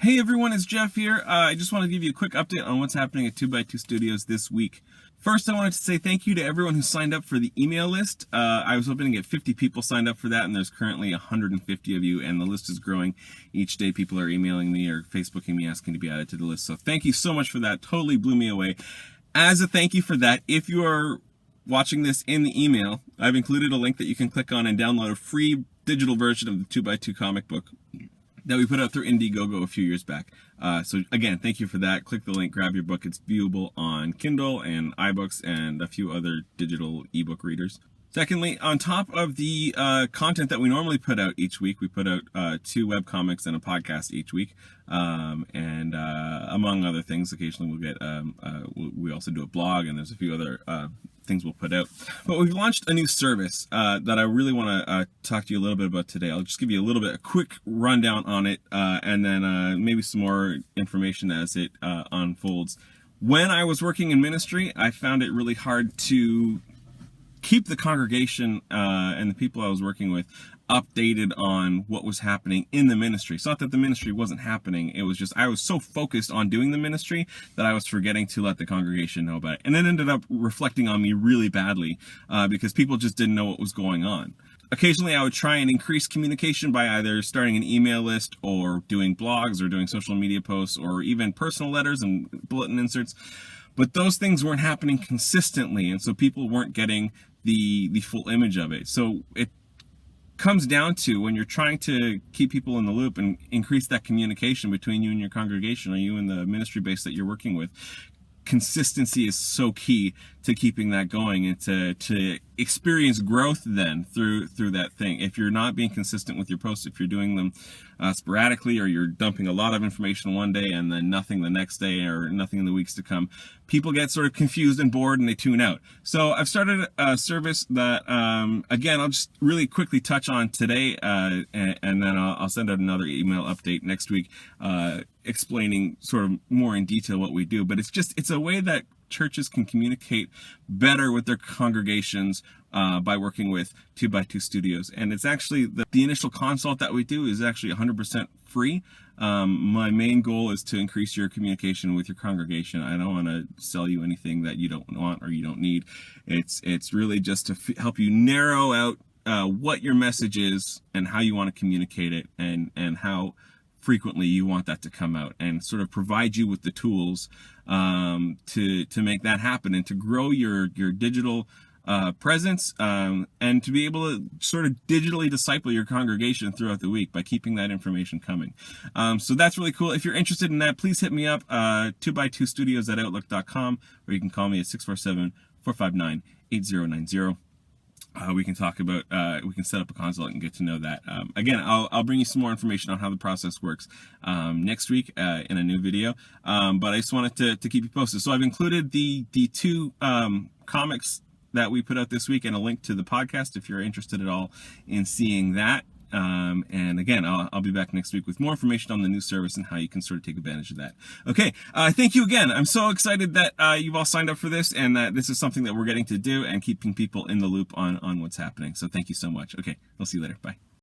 Hey everyone, it's Jeff here. I just want to give you a quick update on what's happening at 2x2 Studios this week. First, I wanted to say thank you to everyone who signed up for the email list. I was hoping to get 50 people signed up for that, and there's currently 150 of you, and the list is growing. Each day people are emailing me or Facebooking me asking to be added to the list. So thank you so much for that. Totally blew me away. As a thank you for that, if you are watching this in the email, I've included a link that you can click on and download a free digital version of the 2x2 comic book that we put out through Indiegogo a few years back. So again, thank you for that. Click the link, grab your book. It's viewable on Kindle and iBooks and a few other digital ebook readers. Secondly, on top of the content that we normally put out each week, we put out 2 webcomics and a podcast each week. Among other things, occasionally we'll get, we also do a blog, and there's a few other things we'll put out. But we've launched a new service that I really want to talk to you a little bit about today. I'll just give you a quick rundown on it, and then maybe some more information as it unfolds. When I was working in ministry, I found it really hard to keep the congregation and the people I was working with updated on what was happening in the ministry. It's not that the ministry wasn't happening, it was just I was so focused on doing the ministry that I was forgetting to let the congregation know about it. And it ended up reflecting on me really badly because people just didn't know what was going on. Occasionally I would try and increase communication by either starting an email list or doing blogs or doing social media posts or even personal letters and bulletin inserts. But those things weren't happening consistently, and so people weren't getting the full image of it. So it comes down to, when you're trying to keep people in the loop and increase that communication between you and your congregation or you and the ministry base that you're working with, consistency is so key to keeping that going and to experience growth then through that thing. If you're not being consistent with your posts, if you're doing them sporadically, or you're dumping a lot of information one day and then nothing the next day or nothing in the weeks to come, people get sort of confused and bored and they tune out. So I've started a service that, again, I'll just really quickly touch on today, and then I'll send out another email update next week explaining sort of more in detail what we do. But it's a way that churches can communicate better with their congregations by working with 2x2 Studios. And it's actually the initial consult that we do is actually 100% free. My main goal is to increase your communication with your congregation. I don't want to sell you anything that you don't want or you don't need. It's really just to help you narrow out what your message is and how you want to communicate it, and how frequently you want that to come out, and sort of provide you with the tools to make that happen and to grow your digital presence, and to be able to sort of digitally disciple your congregation throughout the week by keeping that information coming. So that's really cool. If you're interested in that, please hit me up, 2x2studios@outlook.com, or you can call me at 647-459-8090. We can talk about, we can set up a consult and get to know that. Again, I'll bring you some more information on how the process works next week in a new video. But I just wanted to keep you posted. So I've included the 2 comics that we put out this week and a link to the podcast if you're interested at all in seeing that. And again, I'll be back next week with more information on the new service and how you can sort of take advantage of that. Okay, thank you again. I'm so excited that you've all signed up for this, and that this is something that we're getting to do and keeping people in the loop on what's happening. So thank you so much. Okay, I'll see you later. Bye.